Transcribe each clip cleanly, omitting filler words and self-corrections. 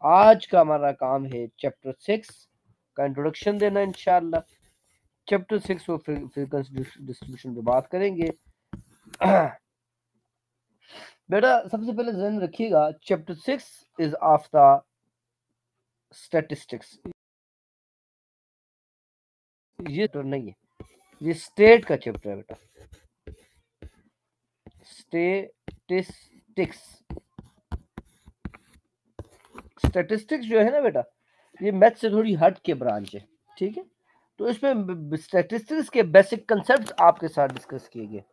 आज का हमारा काम है चैप्टर 6 का इंट्रोडक्शन देना इंशाल्लाह। चैप्टर 6 वो फ्रीक्वेंसी डिस्ट्रीब्यूशन पे बात करेंगे। बेटा सबसे पहले ध्यान रखिएगा, chapter 6 is of the statistics. ये तो नहीं है, ये स्टेट का चैप्टर है बेटा, स्टैटिस्टिक्स। स्टैटिस्टिक्स जो है ना बेटा, ये मैथ से थोड़ी हट के ब्रांच है, ठीक है। तो इसमें स्टैटिस्टिक्स के बेसिक कंसेप्ट आपके साथ डिस्कस किए गए,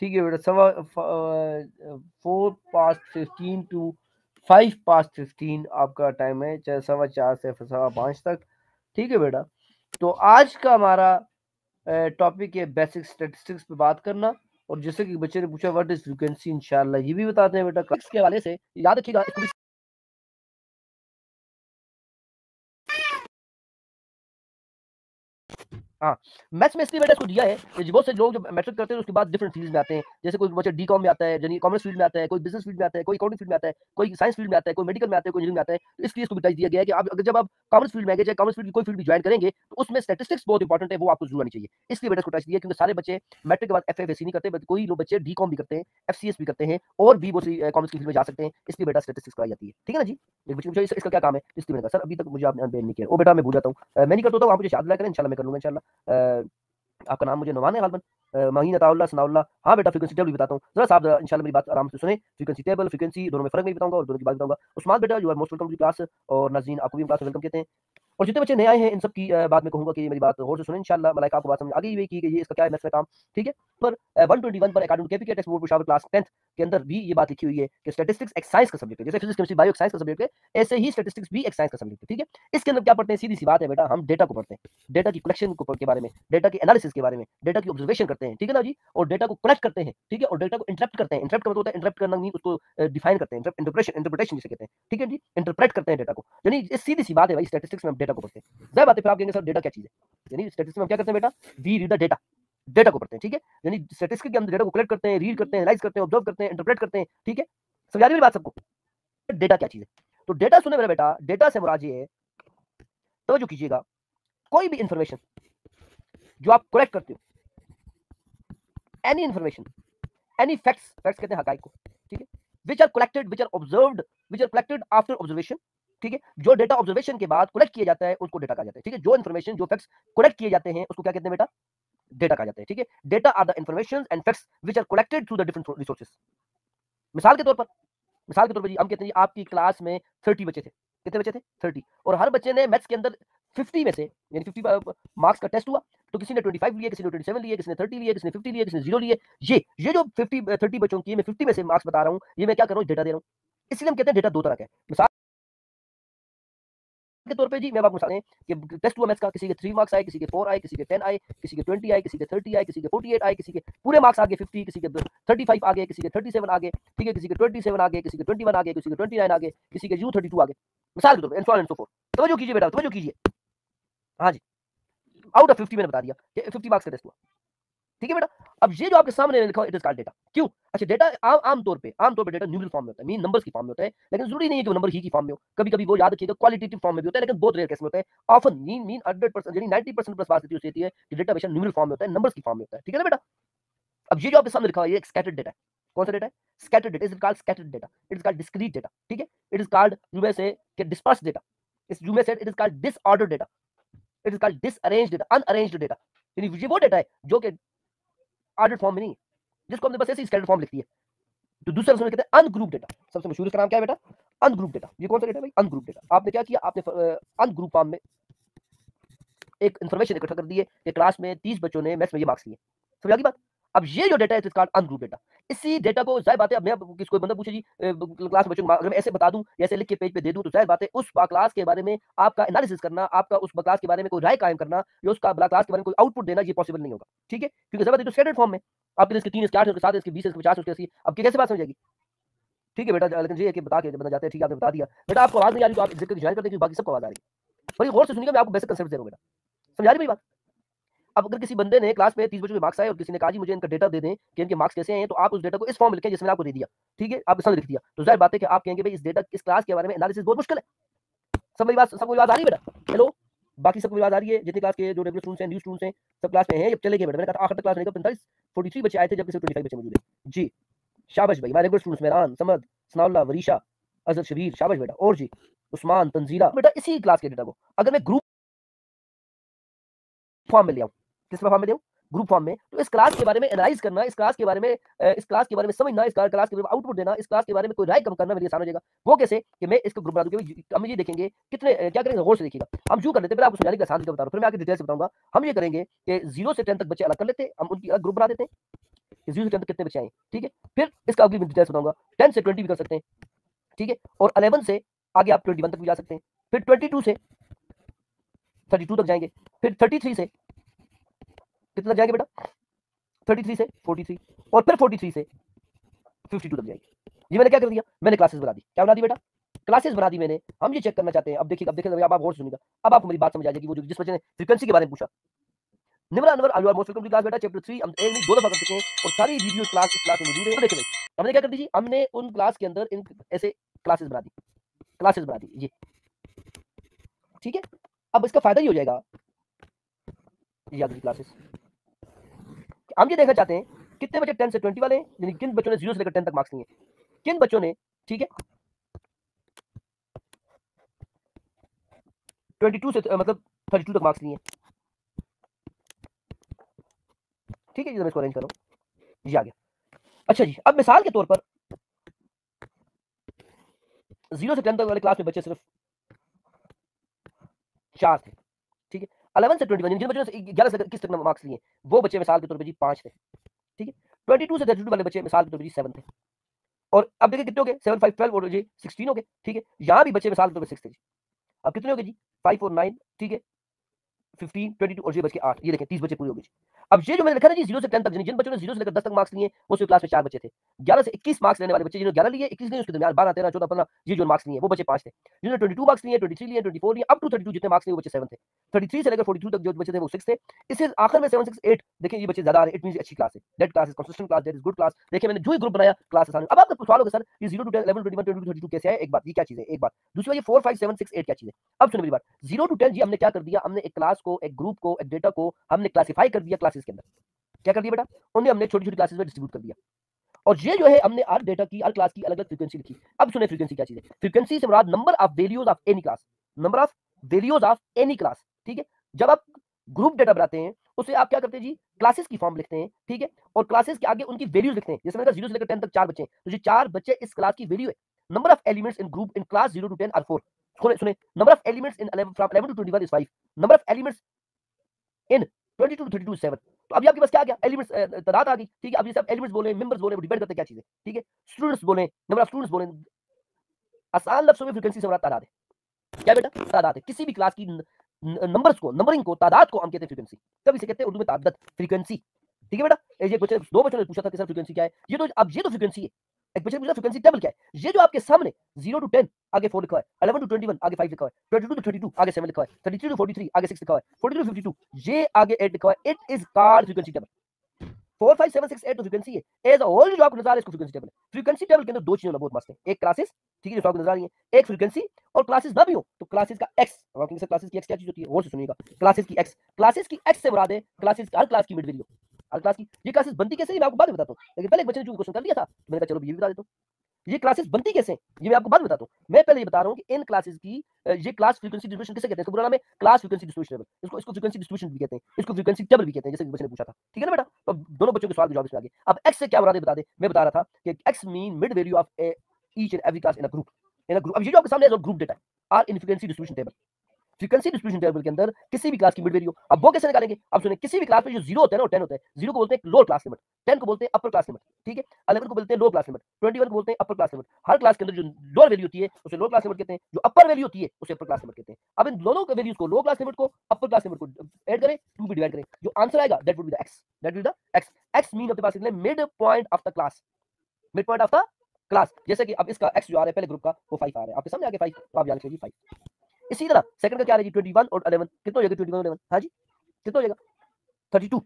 ठीक है बेटा। 4:15 to 5:15 आपका टाइम है, चाहे 4:15 से 5:15 तक, ठीक है बेटा। तो आज का हमारा टॉपिक है बेसिक स्टैटिस्टिक्स पे बात करना। और जैसे कि बच्चे ने पूछा व्हाट इज फ्रीक्वेंसी, इंशाल्लाह ये भी बताते हैं बेटा क्लास के हवाले से। याद रखिएगा, हाँ, मैथ्स में इसलिए बेटा इसको दिया है कि बहुत से लोग जब मैट्रिक करते हैं उसके बाद डिफरेंट फील्ड में आते हैं। जैसे कोई बच्चा डी कॉम में आता है, यानी कॉमर्स फील्ड में आता है, कोई बिजनेस फील्ड में आता है, कोई अकाउंटिंग फील्ड में आता है, कोई साइंस फील्ड में आता है, कोई मेडिकल में आता है, कोई इंजीनियरिंग में आता है। तो इसलिए इसको बताइए दिया गया है कि आप अगर जब आप कॉमर्स फील्ड में आएंगे, चाहे कॉमर्स फील्ड की कोई फील्ड भी ज्वाइन करेंगे, तो उसमें स्टैटिस्टिक्स बहुत इंपॉर्टेंट है, वो आपको जरूर आनी चाहिए। इसलिए बेटा इसको टच दिया, क्योंकि सारे बच्चे मैट्रिक के बाद एफएफएससी नहीं करते, बल्कि कोई लोग बच्चे डी कॉम भी करते हैं, एफसीएस भी करते हैं, और भी बहुत सी कॉमर्स की फील्ड में जा सकते हैं। इसलिए बेटा स्टैटिस्टिक्स कराई जाती है, ठीक है ना जी। एक बच्चे मुझे इसका क्या काम है, इसलिए मैंने कहा सर अभी तक मुझे आपने अनबेन नहीं किया। वो बेटा मैं भूल जाता हूँ, मैं नहीं करता हूँ, आप मुझे याद दिला करें, इंशाल्लाह मैं कर लूंगा इंशाल्लाह। आपका नाम मुझे नुमान है गालबन, महीन अताउल्लाह सनाउल्लाह। हाँ बेटा फ्रीक्वेंसी टेबल भी बताता हूँ, जरा साहब इंशाल्लाह मेरी बात आराम से सुने। फ्रीक्वेंसी टेबल, फ्रीक्वेंसी दोनों में फर्क नहीं बताऊंगा और दोनों की बात बताऊंगा। उस्मान बेटा you are most welcome to class, और नाज़रीन आपको भी क्लास में वेलकम कहते हैं। और जितने बच्चे नए आए हैं इन सब की बात मैं कहूंगा कि मेरी बात गौर से सुने, इंशाल्लाह मलाइका आपको बात समझ आ गई है कि ये इसका क्या है मैथ्स में काम, ठीक है। पर 121 पर academic KPK text board Peshawar class 10th के अंदर भी ये बात लिखी हुई है कि स्टैटिस्टिक्स एक साइंस का सब्जेक्ट है। जैसे फिजिक्स केमिस्ट्री बायो एक साइंस का सब्जेक्ट है, ऐसे ही स्टैटिस्टिक्स भी एक साइंस का सब्जेक्ट है, ठीक है। इसके अंदर क्या पढ़ते हैं, सीधी सी बात है बेटा, हम डेटा को पढ़ते हैं, डेटा की कलेक्शन के बारे में, डेटा की एनालिसिस के बारे में, डेटा की ऑब्जर्वेशन करते हैं, ठीक है ना जी। और डेटा को कलेक्ट करते हैं, ठीक है, और डेटा को इंटरप्ट करते हैं। इंटरप्ट का मतलब होता है, इंटरप्ट करना मीन उसको डिफाइन करते हैं, इंटरप्रेशन जिसे कहते हैं, ठीक है जी। इंटरप्रेट करते हैं डेटा को, यानी ये सीधी सी बात है भाई, स्टैटिस्टिक्स में हम डेटा को पढ़ते हैं। जाहिर बात है, फिर आप कहेंगे सर डेटा क्या चीज है, यानी स्टैटिस्टिक्स में हम क्या करते हैं बेटा, we read the data, data को पढ़ते हैं, ठीक है। यानी स्टैटिस्टिक्स के अंदर डेटा को कलेक्ट करते हैं, रीड करते हैं, एनालाइज करते हैं, ऑब्जर्व करते हैं, इंटरप्रेट करते हैं, ठीक है। समझ आ रही है मेरी बात सबको, डेटा क्या चीज है। तो डेटा सुने मेरा बेटा, डेटा से मुराद ये है, तवज्जो कीजिएगा, कोई भी इंफॉर्मेशन जो आप कलेक्ट करते हो, any information, any facts, facts कहते हैं हकाइक को, ठीक है, which are collected, which are observed, which are collected after observation, ठीक है। जो डेटा ऑब्जर्वेशन के बाद कलेक्ट किया जाता है उसको डेटा कहा जाता है, ठीक है। जो इन्फॉर्मेशन, जो फैक्ट्स कलेक्ट किए जाते हैं उसको क्या कहते हैं बेटा, डेटा कहा जाता है, ठीक है। Data are the information and facts which are collected through the different resources. मिसाल के तौर पर, मिसाल के तौर पर जी हम कहते हैं जी आपकी क्लास में 30 बच्चे थे, कितने बच्चे थे 30, और हर बच्चे ने मैथ्स के अंदर 50 में से, यानी 50 मार्क्स का टेस्ट हुआ, तो किसी ने 25 लिए, किसी ने 27 लिए, किसी ने 30 लिए, किसी ने 50 लिए, किसी ने 0 लिए। ये जो 30 बच्चों की मैं 50 में से मार्क्स बता रहा हूँ, ये मैं क्या कर रहा हूँ, डेटा दे रहा हूँ। इसलिए हम कहते हैं डेटा दो तरह का है। मिसाल के तौर पे जी मैं आपको मिसाल कि टेस्ट हुआ मैथ्स का, किसी के 3 मार्क्स आए, किसी के 4 आए, किसी के 10 आए, किसी के 20 आए, किसी के 30 आए, किसी के 48 आए, किसी के पूरे मार्क्स आ गए 50, किसी के 35 आ गए, किसी के 37 आ गए, ठीक है, किसी के 27 आ गए, किसी के 21 आ गए, किसी के 29 आ गए, किसी के U32 आ गए, मिसाल के तौर पे, and so on and so fourth. तवज्जो कीजिए बेटा, तवज्जो कीजिए। हाँ जी, आउट ऑफ 50 मैंने बता दिया कि 50 मार्क्स का टेस्ट हुआ, ठीक है बेटा। अब ये जो आपके सामने लिखा हुआ इट इज कॉल्ड डेटा, क्यों? अच्छा, डेटा आमतौर पे डेटा न्यूमेरिकल फॉर्म में होता है, मीन नंबर्स की फॉर्म में होता है, लेकिन जरूरी नहीं है कि वो नंबर ही की फॉर्म में हो। कभी कभी वो याद रखिएगा क्वालिटेटिव फॉर्म में भी होता है, लेकिन बहुत रेयर केस में होता है। ऑफन मीन 100% यानी 90% प्लस बात होती है कि डेटा हमेशा न्यूमेरिकल फॉर्म में होता है, नंबर्स की फॉर्म में होता है, ठीक है ना बेटा। अब ये जो आपके सामने लिखा हुआ है ये एक स्कैटर्ड डेटा है। कौन सा डेटा है? Scattered data. Is called scattered data, it is called discrete data, ठीक है। It is called you may say disperse data, इस you may say it is called disorder data, it is called disarranged data, unarranged data. यानी ये वो data है जो कि order form में नहीं है, जिसको हमने बस ऐसे ही स्कैटर्ड फॉर्म लिख दी है। तो दूसरा उसमें कहते हैं अनग्रुप डेटा। सबसे मशहूर इसका नाम क्या है बेटा? Ungroup data. ये कौन सा डेटा है भाई? Ungroup data. आपने क्या किया, आपने अनग्रुप फॉर्म में एक इन्फॉर्मेशन इकट्ठा कर दी है कि क्लास में 30 बच्चों ने मैथ्स में ये मार्क्स किए। समझ आ गई बात? अब ये जो डेटा है it is called ungroup data. इसी डेटा को जाहिर बात है, अब मैं किसी कोई बंदा पूछे जी क्लास में बच्चों को अगर मैं ऐसे बता दूं, ऐसे लिख के पेज पे दे दूं, तो जाहिर बात है उस क्लास के बारे में आपका एनालिसिस करना, आपका उस क्लास के बारे में कोई राय कायम करना, या उसका क्लास के बारे में कोई आउटपुट देना, ये पॉसिबल नहीं होगा, ठीक है। क्योंकि जाहिर बात है स्टैंडर्ड फॉर्म में आपके इसके 3 इसके 8 इसके 7 इसके 20 इसके 50 इसके 80, अब कैसे बात समझ जाएगी, ठीक है बेटा। लेकिन ये है कि बता के बंदा जाते हैं, ठीक है आपने बता दिया बेटा। आपको आवाज नहीं आ रही तो आप जिक्र ज्वाइन करते हैं, बाकी सबको आवाज आ रही है। बड़ी गौर से सुनिएगा, मैं आपको बेसिक कंसेप्ट दे रहा हूं बेटा, समझ आ रही मेरी बात। अब अगर किसी बंदे ने क्लास में 30 बच्चों के मार्क्स आए और किसी ने कहा जी मुझे इनका डेटा दे दें कि इनके मार्क्स कैसे हैं, तो आप उस डेटा को इस फॉर्म में लिखें जिसमें आपको दे दिया, ठीक है, आपके सामने लिख दिया। तो जाहिर बात है कि आप कहेंगे भाई इस डेटा इस क्लास के बारे में एनालिसिस बहुत मुश्किल है, सबको मेरी बात आ रही है बेटा? हेलो, बाकी सबको मेरी बात आ रही है? जितने क्लास के जो रेगुलर स्टूडेंट्स हैं, न्यू स्टूडेंट्स हैं, सब क्लास में हैं, जब चले गए बेटा? मैंने कहा आखिर तक क्लास नहीं, 43 बच्चे आए थे, जबकि सिर्फ 25 बच्चे मौजूद हैं। जी शाबाश भाई, हमारे रेगुलर स्टूडेंट्स मेहरान, समद, सनाउल्लाह, वरीशा, अजहर शबीर, शाबाश बेटा। और जी उस्मान, तंजीला बेटा, इसी क्लास के डेटा को अगर मैं ग्रुप फॉर्म में ले आऊं, किस फॉर्म में ले आऊं? ग्रुप फॉर्म में, तो इस क्लास के बारे में एनालाइज करना, इस क्लास के बारे में समझना, इस क्लास के बारे में आउटपुट देना, इस क्लास के बारे में कोई राय कम करना मेरे लिए आसान हो जाएगा। वो कैसे कि मैं इसको ग्रुप बना दूंगा। हम ये देखेंगे कितने क्या करेंगे, गौर से देखिएगा। हम जो कर लेते हैं, पहले आपको समझाने का आसान तरीका बता रहा हूं, फिर मैं आगे डिटेल से बताऊंगा। हम ये करेंगे कि 0 से 10 तक बच्चे अलग कर लेते हैं, हम उनकी अलग ग्रुप बना देते हैं कि 0 से 10 तक कितने बच्चे आए, ठीक है। फिर इसका अगली डिटेल्स बताऊंगा। 10 से 20 भी कर सकते हैं, ठीक है। और 11 से आगे आप 21 तक भी जा सकते हैं। फिर 22 से 32 तक जाएंगे। फिर 33 से कितना तक जाएंगे बेटा? 33 से 43, और फिर 43 से 52 तक जाएंगे। ये मैंने क्या कर दिया? मैंने क्लासेस बना दी। क्या बना दी बेटा? क्लासेस बना दी मैंने। हम ये चेक करना चाहते हैं। अब देखिएगा, अब गौर से सुनिएगा। अब आपको मेरी बात समझ आ जाएगी। वो जिस बच्चे ने फ्रीक्वेंसी के बारे में पूछा, Nimra Anwar, you are most welcome to class बेटा। चैप्टर 3 हम एक नहीं दो दफा कर चुके हैं, और सारी वीडियो क्लास इस क्लास में मौजूद है। देखिए भाई, हमने क्या कर दी जी? हमने उन क्लास के अंदर इन ऐसे क्लासेस बना दी जी, ठीक है। अब इसका फायदा ये हो जाएगा, ये अगली क्लासेस हम ये देखना चाहते हैं कितने बच्चे 10 से 20 वाले हैं, यानी किन बच्चों ने 0 से लेकर 10 तक मार्क्स लिए, किन बच्चों ने, ठीक है, 22 से मतलब 32 तक मार्क्स लिए, ठीक है जी। मैं इसको अरेंज कर रहा हूं, ये आ गया। अच्छा जी, अब मिसाल के तौर पर 0 से 10 तक वाले क्लास में बच्चे सिर्फ 4 थे, ठीक है। 11 से 21 जिन बच्चों ने 11 से 21 तक मार्क्स लिए, वो बच्चे मिसाल के तौर पर जी 5 थे, ठीक है। 22 से 32 वाले बच्चे मिसाल के तौर पर जी 7 थे। और अब देखिए कितने हो गए? 7 5 12 और जी 16 हो गए, ठीक है। यहां भी बच्चे मिसाल के तौर पर 6 थे जी। अब कितने हो गए जी? 5 और 9, ठीक है, 15 22 और 0 बच के 8, ये देखें 30 बच्चे पूरे हो गए। अब ये जो मैंने लिखा ना जी 0 से 10 तक, जिन बच्चों ने 0 से लेकर 10 तक मार्क्स लिए, वो सिर्फ क्लास में 4 बच्चे थे। 11 से 21 मार्क्स लेने वाले बच्चे, जिन्होंने 11 लिए, 21 लिए, उसके दरमियान 12 13 14 15 ये जो मार्क्स लिए, वो बच्चे 5 थे। जिन्होंने 22 मार्क्स लिए, 23 लिए, 24 लिए, अप टू 32 जितने मार्क्स लिए, वो बच्चे 7 थे। 33 से लेकर 42 तक जो बच्चे थे वो 6 थे। इससे आखिर में 7 6 8 देखिए ये बच्चे ज्यादा आ रहे हैं। इट मींस अच्छी क्लास है, that class is consistent class, that is good class. देखिए मैंने जो ही ग्रुप बनाया, क्लास आसान। अब आपका सवाल होगा सर ये 0 टू 10 11 21 22 32 कैसे है? एक बात, ये क्या चीज है? एक बात। दूसरी बात, ये 4 5 7 6 8 क्या चीज है? अब सुनिए मेरी बात। 0 टू 10 जी हमने क्या कर दिया? हमने एक क्लास को, एक ग्रुप को, एक डेटा को हमने क्लासिफाई कर दिया क्लासेस के अंदर। क्या कर दिया बेटा? उन्हें हमने छोटी छोटी क्लासेस में डिस्ट्रीब्यूट कर दिया। और ये जो है हमने हर डेटा की, हर क्लास की अलग अलग फ्रीक्वेंसी लिखी। अब सुने फ्रीक्वेंसी क्या चीज है? फ्रीक्वेंसी से मुराद number of values of any class, number of values of any class, ठीक है। जब आप ग्रुप डेटा बनाते हैं, उसे आप क्या करते हैं जी? क्लासेस की फॉर्म लिखते हैं, ठीक है। और क्लासेस के आगे उनकी वैल्यूज लिखते हैं। जैसे मैंने कहा 0 से लेकर 10 तक 4 बच्चे हैं, तो ये 4 बच्चे इस क्लास की वैल्यू है। Number of elements in group in class 0 to 10 are 4। सुने, number of elements in 11 from 11 to 21 is 5। Number of elements in 22 to 32 7। तो अभी आपके पास क्या आ गया? एलिमेंट्स, तादाद आ गई, ठीक है। अब ये सब एलिमेंट्स बोले, मेंबर्स बोले, वो डिपेंड करते हैं क्या चीज है, ठीक है। स्टूडेंट्स बोले, नंबर ऑफ स्टूडेंट्स बोले, आसान लफ्जों में फ्रीक्वेंसी से मुराद तादाद है। क्या बेटा? तादाद है। किसी भी क्लास की नंबर्स को, नंबरिंग को, तादाद को हम कहते हैं फ्रीक्वेंसी। तब इसे कहते हैं उर्दू में तादाद, फ्रीक्वेंसी, ठीक है बेटा। ये बच्चे, दो बच्चों ने पूछा था कि सर फ्रीक्वेंसी क्या है? ये तो अब ये तो फ्रीक्वेंसी है। एक बच्चे ने पूछा फ्रीक्वेंसी टेबल क्या है? ये जो आपके सामने 0 टू 10 आगे 4 लिखा है, 11 टू 21 आगे 5 लिखा है, 22 टू 32 आगे 7 लिखा है, 33 टू 43 आगे 6 लिखा है, 42 टू 52 ये आगे 8 लिखा है। It is called frequency table. 4 5 7 6 8 तो फ्रीक्वेंसी है। एज अ होल जो आपको नजर आ रहा है इसको फ्रीक्वेंसी टेबल है। फ्रीक्वेंसी टेबल के अंदर दो चीजें बहुत मस्त है। एक क्लासेस, ठीक है, जो आपको नजर आ रही है, एक फ्रीक्वेंसी। और क्लासेस ना भी हो तो क्लासेस का एक्स, क्लासेस की एक्स क्या चीज होती है? और से सुनिएगा, क्लासेस की एक्स, क्लासेस की एक्स से मुराद है क्लासेस, हर क्लास की मिड वैल्यू, हर क्लास की। ये क्लासेस बनती कैसे? मैं आपको बाद में बताता हूं, लेकिन पहले एक बच्चे ने जो क्वेश्चन कर लिया था, मैंने कहा चलो ये भी बता देता हूं। ये क्लासेस बनती कैसे हैं, ये मैं आपको बाद में बताता हूं। मैं पहले ये बता रहा हूं कि इन क्लासेस की ये क्लास फ्रीक्वेंसी डिस्ट्रीब्यूशन किसे कहते हैं? इसको पूरा नाम है क्लास फ्रीक्वेंसी डिस्ट्रीब्यूशन टेबल। इसको फ्रीक्वेंसी डिस्ट्रीब्यूशन भी कहते हैं, इसको फ्रीक्वेंसी टेबल भी कहते हैं, जैसे बच्चे ने पूछा था, ठीक है ना बेटा। तो दोनों बच्चों के सवाल के जवाब इसमें आगे। अब एक्स से क्या मुराद है बता दे। मैं बता रहा था कि x mean mid value of each and every class in a group, अब ये जो आपके सामने है ग्रुप डेटा है, are in frequency distribution table. Frequency distribution table के अंदर किसी भी क्लास की मिड वैल्यू, अब वो कैसे निकालेंगे? अब सुनिए, किसी भी क्लास में जो 0 होता है ना, 10 होता है। 0 को बोलते हैं लोअर क्लास लिमिट, 10 को बोलते हैं अपर क्लास लिमिट, ठीक है। 11 को बोलते हैं लोअर क्लास लिमिट, 21 को बोलते हैं अपर क्लास लिमिट। हर क्लास के अंदर जो लोअर वैल्यू होती है उसे लोअर क्लास लिमिट कहते हैं, जो अपर वैल्यू होती है उसे अपर क्लास लिमिट कहते हैं। अब इन दोनों के वैल्यूज को, लोअर क्लास लिमिट को अपर क्लास लिमिट को ऐड करें, 2 भी डिवाइड करें, जो आंसर आएगा that would be the x, that will the x. X mean अपने पास लिख लें mid point of the class, mid point of the class. जैसे कि अब इसका एक्स जो आ रहा है पहले ग्रुप का, वो 5 आ रहा है आपके सामने आगे 5, तो आप याद रखिए 5। इसी तरह सेकंड का क्या आ रहा है जी? 21 और 11 कितना हो जाएगा? 21 और 11 हाँ जी कितना हो जाएगा? 32।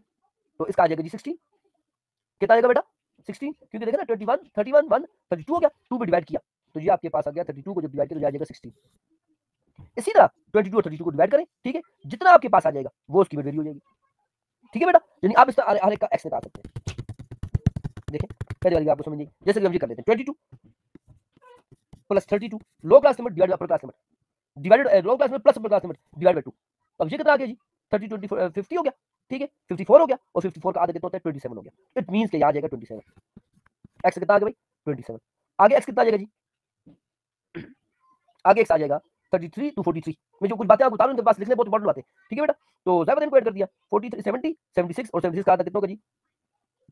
तो इसका आ जाएगा जी 16। कितना आएगा बेटा? 16, क्योंकि देखा ना 21 31 1 32 हो गया, 2 भी डिवाइड किया, तो ये आपके पास आ गया 32 को जब डिवाइड किया तो आ जाएगा 16, इसी तरह 22 और 32 को डिवाइड करें, ठीक है, जितना आपके पास आ जाएगा वो उसकी मिड वैल्यू हो जाएगी, ठीक है बेटा। यानी आप इसका हर एक का एक्स निकाल सकते हैं। देखें पहले वाली आपको समझिए, जैसे कि हम ये कर लेते हैं 22 plus 32 low class limit divide by upper class limit divided low class limit plus upper class limit divide by 2। अब ये कितना आ गया जी 30 20 50 हो गया, ठीक है, 54 हो गया और 54 का आधा कितना होता है 27 हो गया। इट मींस कि आ जाएगा 27। एक्स कितना आ गया भाई 27। आगे एक्स कितना आ जाएगा जी, आगे एक्स आ जाएगा 33 टू 43 में जो कुछ बातें आपको बता रहा हूं उनके पास लिखने बहुत इंपॉर्टेंट बातें, ठीक है बेटा। तो ज़ाहिर इनको ऐड कर दिया 43 70 76 और 76 का आधा कितना होगा जी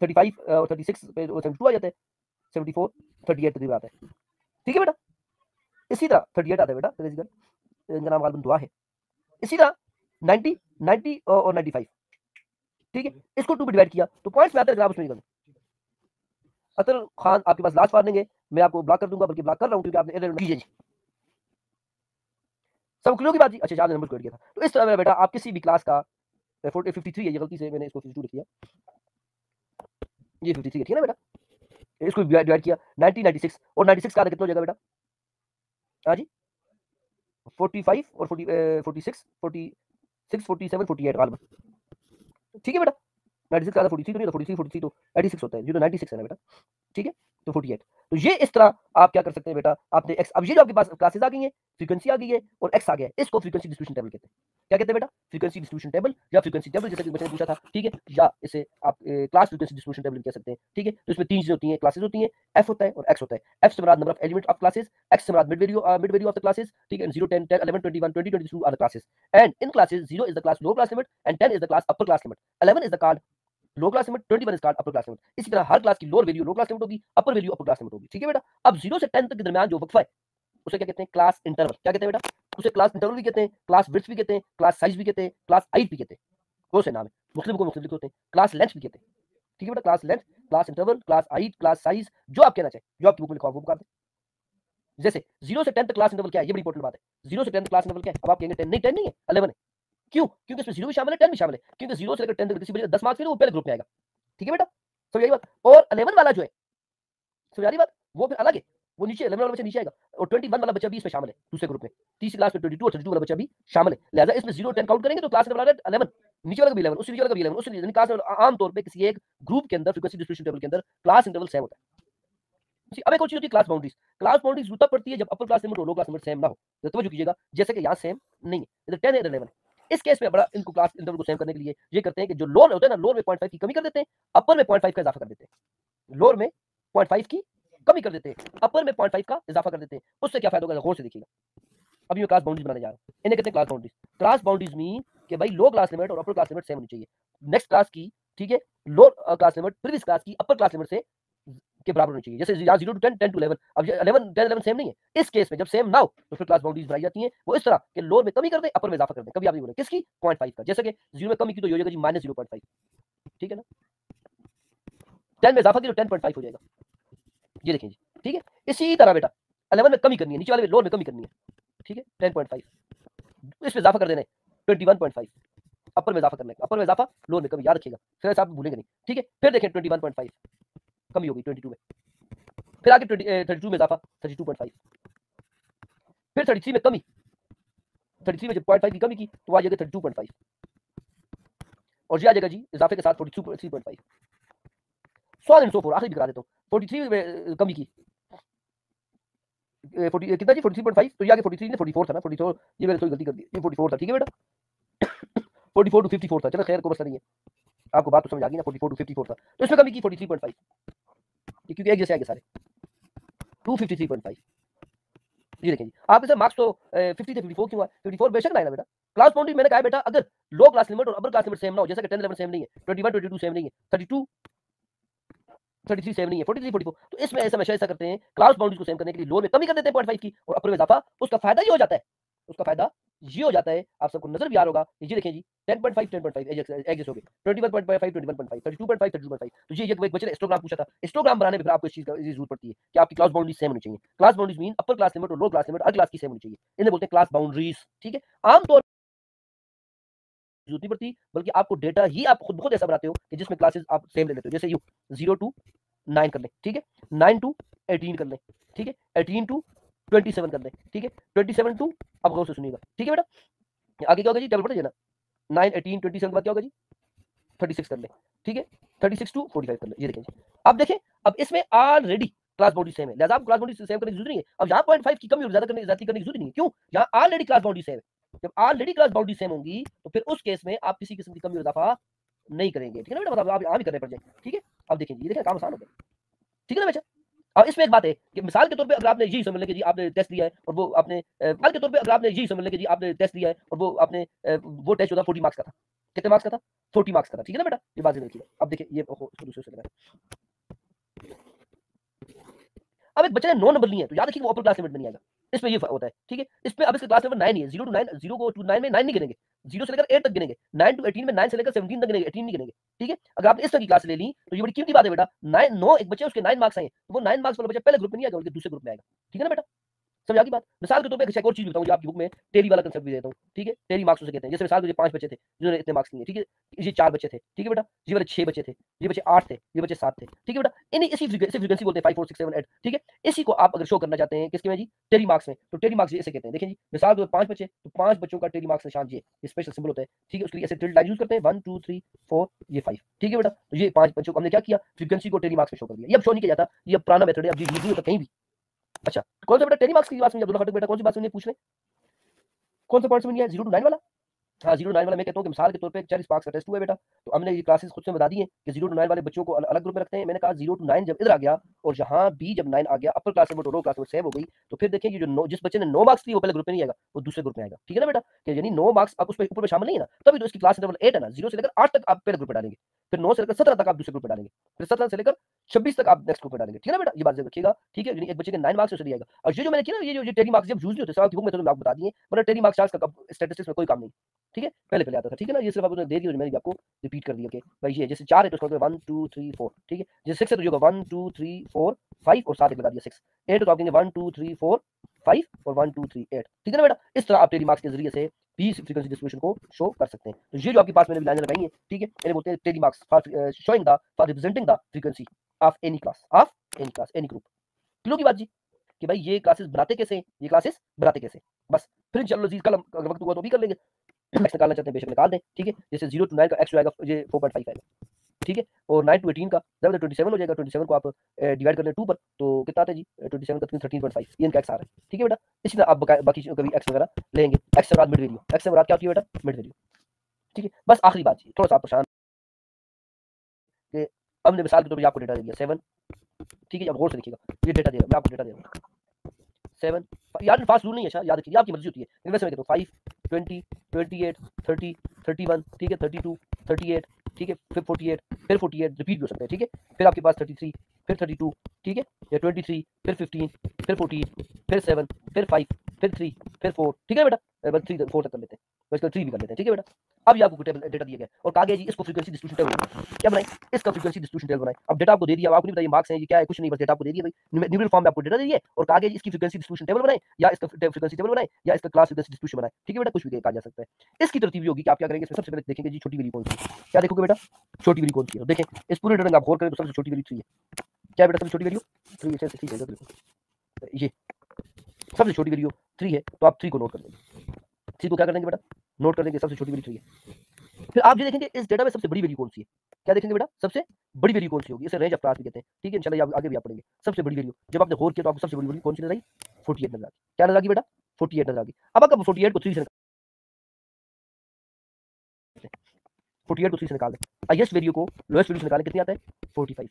35 और 36 पे 72 आ जाता है, 74 38 तकरीबन आता है, ठीक है बेटा। इसी तरह 38 आता है बेटा, इनका नाम गालिबन दुआ है। इसी तरह 90 90 और 95, ठीक है, इसको 2 पे डिवाइड किया तो पॉइंट्स में आता है, आप उसमें निकल। अतर खान आपके पास लास्ट वार्निंग है, मैं आपको ब्लॉक कर दूंगा, बल्कि ब्लॉक कर रहा हूं क्योंकि आपने एरर कीजिए जी। सब क्लियर की बात जी। अच्छा 4 नंबर को किया था। तो इस तरह मेरा बेटा आप किसी भी क्लास का 53 है, ये गलती से मैंने इसको 52 लिख दिया, ये 53 ठीक है ना बेटा, इसको डिवाइड किया 90 96 और 96 का आधा कितना हो जाएगा बेटा, हाँ जी 45 और 46 46 47 48 गालिबन, ठीक है बेटा। 96 का आधा 43 तो नहीं, तो 43 तो 86 होता है, जो 96 है ना बेटा, ठीक है, तो 48। तो ये इस तरह आप क्या कर सकते हैं बेटा, आपने एक्स, अब ये जो आपके पास क्लासेस आ गई है, फ्रीक्वेंसी आ गई है और एक्स आ गया है, इसको फ्रीक्वेंसी डिस्ट्रीब्यूशन टेबल कहते हैं। क्या कहते हैं बेटा, फ्रीक्वेंसी डिस्ट्रीब्यूशन टेबल या फ्रीक्वेंसी टेबल, जैसे कि बच्चे ने पूछा था, ठीक है, या इसे आप क्लास फ्रीक्वेंसी डिस्ट्रीब्यूशन टेबल कह सकते हैं, ठीक है। तो इसमें 3 चीजें होती हैं, क्लासेस होती हैं, एफ होता है और एक्स होता है। एफ से मुराद number of element of classes, X से मुराद mid value of the classes, ठीक है, 0 10 10 11 21 20 22 are the classes, and in classes 0 is the class lower class limit and 10 is the class upper class limit, 11 is the called low class limit, 21 is called upper class limit. इसी तरह हर class की lower value low class limit होगी, अपर value अपर class limit होगी, ठीक है बेटा। अब 0 से 10 तक के दरमियान जो वक्फा है उसे क्या कहते हैं, क्लास इंटरवल। क्या कहते हैं बेटा, उसे क्लास इंटरवल भी कहते हैं, क्लास विड्थ भी कहते हैं, क्लास साइज भी कहते हैं, क्लास हाइट भी कहते हैं, बहुत से नाम है, मुस्लिम को मुख्तलिफ होते हैं, क्लास लेंथ भी कहते हैं, ठीक है बेटा। Class length, class interval, class height, class size, जो आप कहना चाहें, जो आपकी बुक में लिखा वो बता दें। जैसे 0 से 10 तक क्लास इंटरवल क्या है, ये बड़ी इंपॉर्टेंट बात है। 0 से 10 तक क्लास इंटरवल क्या है, अब आप कहेंगे 10 नहीं, 10 नहीं है, 11 है। क्यों, क्योंकि इसमें 0 भी शामिल है, 10 भी शामिल है, क्योंकि 0 से लेकर 10 तक किसी बच्चे 10 मार्क्स में वो पहले ग्रुप में आएगा, ठीक है बेटा, समझ आई बात। और 11 वाला जो है, समझ आ रही बात, वो फिर अलग है, वो नीचे 11 वाला बच्चा नीचे आएगा, और 21 वाला बच्चा भी इसमें शामिल है दूसरे ग्रुप में, तीसरी क्लास में 22 और 32 वाला बच्चा भी शामिल है। लिहाजा इसमें 0 10 काउंट करेंगे तो क्लास नंबर आ रहा है 11, नीचे वाला का भी 11, उससे नीचे वाला का भी 11, उससे यानी क्लास आमतौर पे किसी एक ग्रुप के अंदर फ्रीक्वेंसी डिस्ट्रीब्यूशन टेबल के अंदर क्लास इंटरवल सेम होता है। अब एक और चीज होती है क्लास बाउंड्रीज। क्लास बाउंड्रीज तब पड़ती है जब अपर क्लास लिमिट और लो क्लास लिमिट सेम ना हो। तो तवज्जो कीजिएगा, जैसे कि यहाँ सेम नहीं है, इधर 10 है इधर 11 है। इस केस में बड़ा इनको क्लास इंटरवल को सेम करने के लिए ये करते हैं कि जो लोअर होता है ना, लोअर में 0.5 की कमी कर देते हैं, अपर में 0.5 का इजाफा कर देते हैं। लोअर में 0.5 की कमी कर देते हैं, अपर में 0.5 का इजाफा कर देते हैं। उससे क्या फायदा होगा, गौर से देखिएगा। अभी मैं क्लास बाउंड्रीज बनाने जा रहा हूँ, इन्हें कहते हैं class boundaries. Class boundaries mean कि भाई लो क्लास लिमिट और अपर क्लास लिमिट सेम होनी चाहिए। नेक्स्ट क्लास की, ठीक है, लो क्लास लिमिट प्रीवियस क्लास की अपर क्लास लिमिट से के बराबर होनी चाहिए। जैसे यहाँ 0 to 10 10 to 11, अब 11 10 11 सेम नहीं है। इस केस में जब सेम ना हो तो फिर क्लास बाउंड्रीज बनाई जाती हैं, वो इस तरह कि लोअर में कमी कर दे, अपर में इजाफा कर दे। कभी आप नहीं बोले किसकी, 0.5 का, जैसे कि 0 में कमी की तो ये हो जाएगा जी -0.5, ठीक है ना। 10 में इजाफा की तो 10.5 हो जाएगा, ये देखें जी, ठीक है। इसी तरह बेटा 11 में कमी करनी है, नीचे वाले में लोअर में कमी करनी है, ठीक है, 10.5, इसमें इजाफा कर देना है 21.5, अपर में इजाफा करना है, अपर में इजाफा लोअर में कमी, याद रखिएगा, फिर आप भूलेंगे नहीं, ठीक है। फिर देखें 21.5 कमी होगी 22 में, फिर आगे 32 में इजाफा 32.5, फिर 33 में कमी, 33 में जब 0.5 की कमी की तो आ जाएगा 32.5, और ये आ जाएगा जी इजाफे के साथ 43.5, सो एंड सो फोर। आखिरी भी करा देता हूँ, 43 में कमी की 40 कितना जी 43.5, तो ये आगे 43 ने 44 था ना, 44, ये मैंने थोड़ी गलती कर दी, ये 44 था, ठीक है बेटा। 44 टू 54 था, चलो खैर को मसला नहीं है, आपको बात तो समझ आ गई ना, 44 टू 54 था, तो इसमें कमी की 43.5, क्योंकि एक जैसे आगे सारे 253.5। जी देखें जी, आप इसे मार्क्स तो 50 से 54 क्यों आया, 54 बेशक ना आएगा बेटा। क्लास बाउंड्री मैंने कहा बेटा, अगर लो क्लास लिमिट और अपर क्लास लिमिट सेम ना हो, जैसे कि 10 11 सेम नहीं है, 21 22 सेम नहीं है, 32 33 सेम नहीं है, 43 44, तो इसमें ऐसा हमेशा ऐसा करते हैं, क्लास बाउंड्रीज को सेम करने के लिए लो में कमी कर देते हैं 0.5 की और अपर में इजाफा। उसका फायदा ये हो जाता है, उसका फायदा ये हो जाता है, आप सबको नजर भी आ रहा होगा, ये देखें जी 10.5 10.5 एडजस्ट हो गए, 21.5 21.5 32.5 32.5। तो ये एक बच्चे ने हिस्टोग्राम पूछा था, हिस्टोग्राम बनाने में फिर आपको इस चीज की जरूरत पड़ती है कि आपकी क्लास बाउंड्रीज सेम होनी चाहिए। क्लास बाउंड्रीज मीन अपर क्लास लिमिट और लो क्लास लिमिट हर क्लास की सेम होनी चाहिए, इन्हें बोलते हैं क्लास बाउंड्रीज, ठीक है। आमतौर जरूरत नहीं पड़ती, बल्कि आपको डेटा ही आप खुद ऐसा बनाते हो कि जिसमें क्लासेस आप सेम ले लेते हो, जैसे यू 0 to 9 कर लें, ठीक है, 9 to 18 कर लें, ठीक है, 18 to 27 कर दें, ठीक है। 27 टू, अब गौर से सुनिएगा, ठीक है बेटा। आगे क्या होगा जी, टेबल पढ़ लीजिए ना, 9 18 27 के बाद क्या होगा जी, 36 कर ले, ठीक है। 36 टू 45 कर ले, ये देखें जी। अब देखें, अब इसमें ऑलरेडी क्लास बाउंड्री सेम है, लिहाजा आप क्लास बाउंड्री सेम करने की जरूरत नहीं है। अब यहाँ 0.5 की कमी और ज्यादा करने की जरूरत नहीं है, क्यों, यहाँ ऑलरेडी क्लास बाउंड्री सेम है। जब ऑलरेडी क्लास बाउंड्री सेम होंगी तो फिर उस केस में आप किसी किस्म की कमी और इजाफा नहीं करेंगे, ठीक है ना बेटा, मतलब आप यहाँ भी करने पड़ जाए, ठीक है। अब देखें ये देखें, काम आसान हो गया, ठीक है ना बेटा। और इसमें एक बात है कि मिसाल के तौर पे अगर आपने यही समझ लें कि जी आपने टेस्ट दिया है और वो आपने मिसाल के तौर पे अगर आपने यही समझ लें कि जी आपने टेस्ट दिया है और वो आपने वो टेस्ट जो था 40 मार्क्स का था, कितने मार्क्स का था, 40 मार्क्स का था, ठीक है ना बेटा। ये बात देखिए, अब देखिए ये दूसरे से लगा, अब एक बच्चे ने 9 नंबर लिए हैं तो याद रखिए वो अपर क्लास लिमिट में नहीं आएगा, इसमें ये होता है, ठीक है। इसमें अब इसका क्लास नंबर 9 ही है, 0 टू 9, 0 को टू 9 में 9 नहीं गिनेंगे, 0 से लेकर 8 तक गिनेंगे, 9 टू 18 में 9 से लेकर 17 तक गिनेंगे, 18 नहीं गिनेंगे, ठीक है। अगर आपने इस तरह की क्लास ले ली तो ये बड़ी कीमती बात है बेटा। 9 एक बच्चे उसके 9 मार्क्स आए तो वो 9 मार्क्स वाला बच्चा पहले ग्रुप में नहीं आएगा बल्कि दूसरे ग्रुप में आएगा, ठीक है ना बेटा। समझ आ गई बात। मिसाल के तौर पे एक और चीज बताऊं जो आपकी बुक में टेरी वाला कंसेप्ट भी देता हूं, ठीक है। टेरी मार्क्स उसे कहते हैं, जैसे मिसाल के 5 बच्चे थे जिन्होंने इतने मार्क्स लिए, ठीक है, ये 4 बच्चे थे, ठीक है बेटा, ये वाले 6 बच्चे थे, ये बच्चे 8 थे, ये बच्चे 7 थे, ठीक है बेटा। इन्हीं इसी फ्रीक्वेंसी बोलते हैं 5 4 6 7 8, ठीक है। इसी को आप अगर शो करना चाहते हैं किसके में जी, टेरी मार्क्स में, तो टेरी मार्क्स इसे कहते हैं। देखिए जी, मिसाल के 5 बच्चे तो 5 बच्चों का टेरी मार्क्स निशान ये स्पेशल सिंबल होता है, ठीक है। उसके लिए ऐसे टिल्ड लाइन यूज करते हैं, 1 2 3 4 ये 5, ठीक है बेटा। तो ये 5 बच्चों को हमने क्या किया, फ्रीक्वेंसी को टेरी मार्क्स में शो कर दिया। ये अब शो नहीं किया जाता, ये पुराना मेथड है, अब ये यूज नहीं होता कहीं भी। अच्छा, कौन सा बेटा टेरी मार्क्स की बात सुनिए अब्दुल्ला खटक बेटा, कौन सी बात सुनिए, पूछ रहे कौन सा पॉइंट समझ गया, 0 टू 9 वाला। हाँ, 0 टू 9 वाला मैं कहता हूँ कि मिसाल के तौर पे 40 मार्क्स का टेस्ट हुआ है बेटा, तो हमने ये क्लासेस खुद से बता दी हैं कि 0 टू 9 वाले बच्चों को अलग ग्रुप में रखते हैं। मैंने कहा 0 टू 9 जब इधर आ गया और यहाँ भी जब 9 आ गया, अपर क्लास में टोटल क्लास में सेव हो गई, तो फिर देखिए जो जिस बच्चे ने 9 मार्क्स लिए वो पहले ग्रुप में नहीं आएगा, वो दूसरे ग्रुप में आएगा, ठीक है ना बेटा। कि यानी 9 मार्क्स आप उस ऊपर में शामिल नहीं है ना, तभी तो इसकी क्लास लेवल 8 है ना, 0 से लेकर 8 तक आप पहले ग्रुप में डालेंगे, फिर 9 से लेकर 17 तक आप दूसरे ग्रुप में डालेंगे, फिर 17 से लेकर 26 तक आप नेक्स्ट ग्रुप में डालेंगे, ठीक है ना बेटा। ये बात जरूर रखिएगा, ठीक है। यानी एक बच्चे के 9 मार्क्स से आएगा। और ये जो मैंने किया ना, ये जो टेरी मार्क्स जब यूज नहीं होते सवाल की बुक में तो आपको बता दिए, वरना टेरी मार्क्स चार्ज का स्टैटिस्टिक्स में कोई काम नहीं, ठीक है। पहले पहले आता था, ठीक है ना। ये सिर्फ आपने दे दिया, मैंने आपको रिपीट कर दिया कि भाई ये जैसे 4 है तो उसका 1 2 3 4, ठीक है। जैसे 6 है तो ये होगा 1 2 3 4 5 और 7 एक लगा दिया 6, 8 तो आप देंगे 1 2 3 4 5 और 1 2 3 8, ठीक है ना बेटा। इस तरह आप टेरी मार्क्स के जरिए से भी फ्रीक्वेंसी डिस्ट्रीब्यूशन को शो कर सकते हैं। तो ये जो आपके पास मैंने लाइन लगाई है, ठीक है, इन्हें बोलते हैं tally marks for showing the for representing the frequency of any class any group. क्यों की बात जी कि भाई ये क्लासेस बनाते कैसे हैं, ये क्लासेस बनाते कैसे, बस फिर चलो जी कल अगर वक्त हुआ तो भी कर लेंगे। एक्स निकालना चाहते हैं बेशक निकाल दें, ठीक है। जैसे 0 टू 9 का एक्स आएगा ये 4.5 आएगा, ठीक है। और 9 टू 18 का जब 27 हो जाएगा, 27 को आप डिवाइड कर लें 2 पर तो कितना आता है जी, 27 का 13.5, ये इनका एक्स आ रहा है, ठीक है बेटा। इसी तरह आप बाकी चीज़ों का भी एक्स वगैरह लेंगे। एक्स के बाद मिड वैल्यू, एक्स के बाद क्या होती है बेटा, मिड वैल्यू, ठीक है। बस आखिरी बात जी, थोड़ा सा आप परेशान कि हमने मिसाल के तौर पर आपको डेटा दे दिया 7, ठीक है। अब गौर से देखिएगा, ये डेटा दे रहा मैं आपको डेटा दे रहा हूँ 7, यार फास्ट रूल नहीं है, याद रखिए आपकी मर्जी होती है। इनमें से मैं कहता हूँ 5 20 28 30 31, ठीक है, 32 38, ठीक है, फिर 48, फिर 48 रिपीट भी हो सकता है, ठीक है। फिर आपके पास 33, फिर 32, ठीक है, या 23, फिर 15, फिर 14, फिर 7, फिर 5, फिर 3, फिर 4, ठीक है बेटा। बस 3 4 तक कर लेते हैं, बस 3 भी कर लेते हैं, ठीक है बेटा। अब ये आपको टेबल डेटा दिया गया और कहा गया जी इसको फ्रीक्वेंसी डिस्ट्रीब्यूशन टेबल क्या बनाए, इसका फ्रीक्वेंसी डिस्ट्रीब्यूशन टेबल बनाए। अब डेटा आपको दे दिया, आपको नहीं बताइए मार्क्स हैं ये क्या है, कुछ नहीं, बस डेटा आपको दे दिया भाई, न्यूमेरिकल फॉर्म में आपको डेटा दे दिया और कहा गया जी इसकी फ्रीक्वेंसी डिस्ट्रीब्यूशन टेबल बनाए या इसका फ्रीक्वेंसी टेबल बनाए या इसका क्लास फ्रीक्वेंसी डिस्ट्रीब्यूशन बनाए, ठीक है बेटा। कुछ भी कहा जा सकता है। इसकी तरतीब ये होगी कि आप क्या करेंगे, इसमें सबसे पहले देखेंगे जी छोटी वैल्यू कौन सी है, क्या देखोगे बेटा, छोटी वैल्यू कौन सी है। तो देखें इस पूरे डेटा में आप गौर करें तो सबसे छोटी वैल्यू 3 है, क्या है बेटा सबसे छोटी वैल्यू 3 है, ठीक है, ये सबसे छोटी वैल्यू 3 है तो आप 3 को नोट कर लेंगे, 3 को क्या कर लेंगे बेटा, नोट कर लेंगे, सबसे छोटी वैल्यू 3 है। फिर आप ये देखेंगे इस डेटा में सबसे बड़ी वैल्यू कौन सी है, क्या देखेंगे बेटा, सबसे बड़ी वैल्यू कौन सी होगी, इसे रेंज ऑफ क्लास भी कहते हैं, ठीक है। इंशाल्लाह आगे भी आप पढ़ेंगे। सबसे बड़ी वैल्यू जब आपने गौर किया तो आपको सबसे बड़ी वैल्यू कौन सी नजर आई, 48 नजर आ गई, क्या नजर आ गई बेटा, 48 नजर आ गई। अब अगर 48 को 3 से 48 को 3 से निकाल दें, हाईएस्ट वैल्यू को लोएस्ट वैल्यू से निकालें, कितनी आता है 45,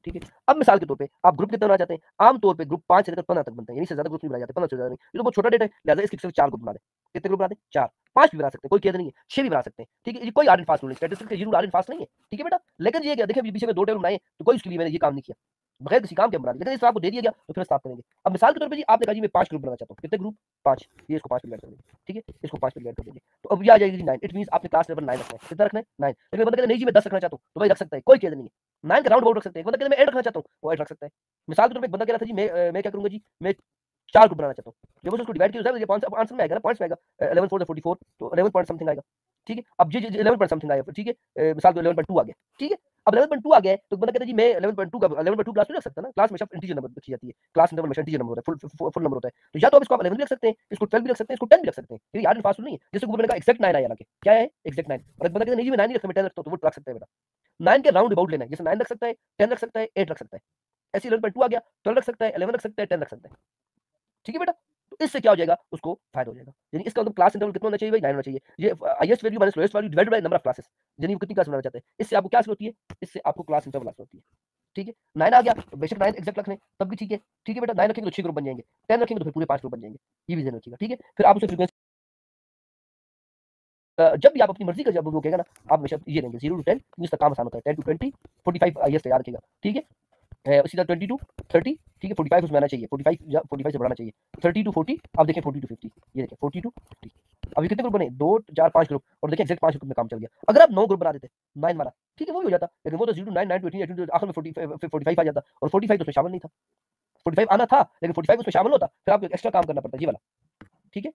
ठीक है। अब मिसाल के तौर पे आप ग्रुप कितना बनाना चाहते हैं, आमतौर पे ग्रुप 5 से लेकर 15 तक बनता है, यानी से ज्यादा ग्रुप नहीं बनाए जाते, 15 से ज्यादा नहीं, ये तो बहुत छोटा डेटा है, लिहाजा इसके सिर्फ 4 ग्रुप बना दें। कितने ग्रुप बना दें, 4, 5 भी बना सकते हैं, कोई कैद नहीं है, 6 भी बना सकते हैं, ठीक है। ये कोई हार्ड एंड फास्ट रूल नहीं, स्टैटिस्टिक्स का ये रूल हार्ड एंड फास्ट नहीं है, ठीक है बेटा। लेकिन ये क्या देखिए पीछे में 2 टेबल बनाए तो कोई उसके लिए मैंने ये काम नहीं किया, बगैर किसी काम के बना दिया, लेकिन इस आपको दे दिया गया तो फिर स्टार्ट करेंगे। अब मिसाल के तौर पे जी आपने कहा जी मैं 5 ग्रुप बनाना चाहता हूँ, कितने ग्रुप, 5, ये इसको 5 पे डिवाइड कर देंगे, ठीक है, इसको 5 पे डिवाइड कर देंगे, तो अब ये आ जाएगी 9। इट मींस आपने क्लास लेवल 9 रखना है, कितना रखना है 9। लेकिन बंदा कहता है नहीं जी मैं 10 रखना चाहता हूँ तो भाई रख सकता है, कोई कैद नहीं है, 9 का राउंड अबाउट रख सकते हैं। बंदा कहता है मैं 8 रखना चाहता हूँ, वो 8 रख सकता है। मिसाल के तौर पे एक बंदा कह रहा था जी मैं क्या करूंगा जी, मैं 4 ग्रुप बनाना चाहता हूँ, जब उसको डिवाइड किया जाए तो आंसर में आएगा ना, पॉइंट्स में आएगा 11 4 44, तो 11 पॉइंट समथिंग आएगा, ठीक है। अब जी 11 पॉइंट समथिंग आया, ठीक है, मिसाल को 11.2 आ गया, ठीक है। अब 11.2 आ गया है तो बंदा कहता है जी मैं 11.2 का 11.2 क्लास नहीं रख सकता ना, क्लास हमेशा इंटीजर नंबर रखी जाती है, क्लास इंटरवल हमेशा इंटीजर नंबर होता है, फुल नंबर होता है। तो या तो आप इसको आप 11 भी रख सकते हैं, इसको 12 भी रख सकते हैं, इसको 10 भी रख सकते हैं, ये हार्ड एंड फास्ट नहीं है। जैसे ऊपर मैंने कहा एग्जैक्ट 9 आया लगे, क्या है एग्जैक्ट 9, और एक बंदा कहता है नहीं जी मैं 9 नहीं रखता, मैं 10 रखता हूं, तो वो रख सकता है बेटा। 9 के राउंड अबाउट लेना है, जैसे 9 रख सकता है, 10 रख सकता है, 8 रख सकता है। ऐसे 11.2 आ गया, 12 रख सकता है, 11 रख सकता है, 10 रख सकता है, ठीक है बेटा। तो इससे क्या हो जाएगा, उसको फायदा हो जाएगा। यानी इसका मतलब क्लास इंटरवल कितना होना चाहिए भाई, 9 होना चाहिए। ये highest value minus lowest value divided by number of classes, यानी वो कितनी क्लास बनाना चाहते हैं, इससे आपको क्या हासिल होती है, इससे आपको क्लास इंटरवल हासिल होती है, ठीक है। 9 आ गया तो बेशक 9 एग्जैक्ट रख लें तब भी ठीक है, ठीक है बेटा। 9 रखेंगे तो 6 ग्रुप बन जाएंगे, 10 रखेंगे तो फिर पूरे 5 ग्रुप बन जाएंगे, ये भी ध्यान रखिएगा, ठीक है। फिर आप उसे फ्रीक्वेंसी जब भी आप अपनी मर्जी का जब वो कहेगा ना, आप हमेशा ये लेंगे 0 to 10, क्योंकि इसका काम आसान होता है, 10 to 20, 45 हाईएस्ट याद रखिएगा, ठीक है। उसी तरह 20 to 30, ठीक है, 45 उसमें आना चाहिए, 45 या 45 से बढ़ाना चाहिए, 30 to 40, अब देखें 40 to 50, ये देखें 40 to 50। अभी कितने ग्रुप बने, 2 4 5 ग्रुप, और देखिए एग्जैक्ट 5 ग्रुप में काम चल गया। अगर आप 9 ग्रुप बना देते 9 वाला, ठीक है, वो भी हो जाता, लेकिन वो तो 0 to 9, 9 to 18, 18 to आखिर में 45 आ जाता, और 45 तो उसमें शामिल नहीं था, 45 आना था लेकिन 45 उसमें शामिल होता, फिर आपको एक्स्ट्रा काम करना पड़ता ये वाला, ठीक है।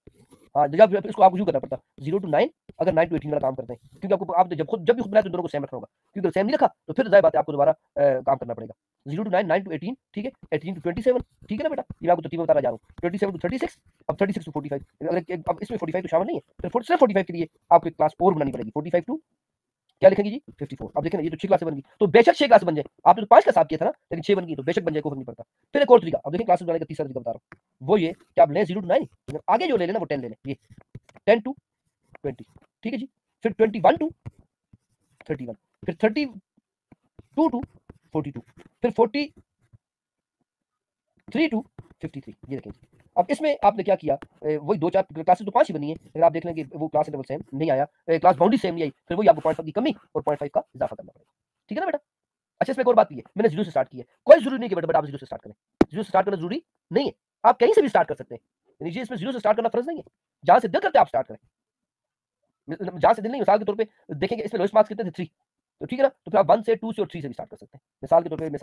हाँ, जब इसको आपको यूँ करना पड़ता 0 to 9, अगर 9 to 18 वाला काम करते हैं, क्योंकि आपको आप जब भी खुद बनाए तो दोनों को सेम रखना होगा, क्योंकि अगर सेम नहीं रखा तो फिर जाहिर बात है आपको दोबारा काम करना पड़ेगा। 0 to 9, 9 to 18, ठीक है, 18 to 27, ठीक है ना बेटा, ये मैं आपको तरतीब बता जा रहा हूँ, 27 to 36, अब 36 to 45, अगर अब इसमें 45 तो शामिल नहीं है, फिर सिर्फ 45 के लिए आपको एक क्लास और बनानी पड़ेगी, 45 टू क्या लिखेंगे जी 54। अब देखें ना, ये तो 6 क्लास बन गई, तो बेशक 6 क्लास बन जाए, आपने तो 5 का हिसाब किया था ना, लेकिन 6 बन गई तो बेशक बन जाए, कोई फर्क नहीं पड़ता। फिर एक और तरीका, अब देखिए क्लासेस बनाने का तीसरा तरीका बता रहा हूँ, वो ये कि आप लें 0 to 9, आगे जो ले लेना वो 10 ले लें, ये 10 to 20, ठीक है जी। फिर 21 to 31, फिर 32 to 42, फिर 43 to 53, ये देखें जी। अब इसमें आपने क्या किया, वही 2 4 क्लासेस तो 5 ही बनी है, लेकिन आप देख लें कि वो क्लास इंटरवल सेम नहीं आया, क्लास बाउंड्री सेम नहीं आई, फिर वही आपको 0.5 की कमी और 0.5 का इजाफा करना पड़ेगा, ठीक है ना बेटा। अच्छा, इसमें एक और बात भी है, मैंने 0 से स्टार्ट किया है, कोई जरूरी नहीं कि बेटा आप 0 से स्टार्ट करें, 0 से स्टार्ट करना जरूरी नहीं है, आप कहीं से भी स्टार्ट कर सकते हैं, यानी ये इसमें 0 से स्टार्ट करना फर्ज नहीं है, जहां से दिल करते आप स्टार्ट करें, जहां से दिल नहीं। मिसाल के तौर पे देखेंगे इसमें लोएस्ट मार्क्स कितने थे 3, तो ठीक है ना, तो फिर आप 1 से 2 से और 3 से भी स्टार्ट कर सकते हैं। मिसाल के तौर पे हमने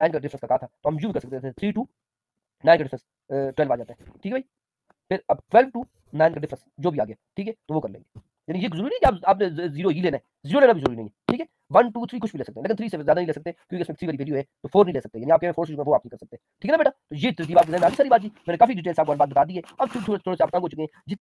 9 का डिफरेंस का कहा था, तो हम यूं कर सकते थे 3 टू 9 का डिफरेंस 12 आ जाता है, ठीक है भाई। फिर अब 12 टू 9 का डिफरेंस जो भी आ गया, ठीक है, तो वो कर लेंगे। यानी ये जरूरी नहीं कि आप आपने 0 ही लेना है, 0 लेना भी जरूरी नहीं है, ठीक है। 1 2 3 कुछ भी ले सकते हैं, लेकिन 3 से ज्यादा नहीं ले सकते, क्योंकि इसमें 3 वाली वैल्यू है, तो 4 नहीं ले सकते, यानी आपके 4 से वो आप नहीं कर सकते, ठीक है ना बेटा। तो ये तरतीब आपके ज़हन में आ गई सारी बात जी, मैंने काफी डिटेल्स आपको बात बता दी है। अब थोड़े से आप तंग हो चुके हैं।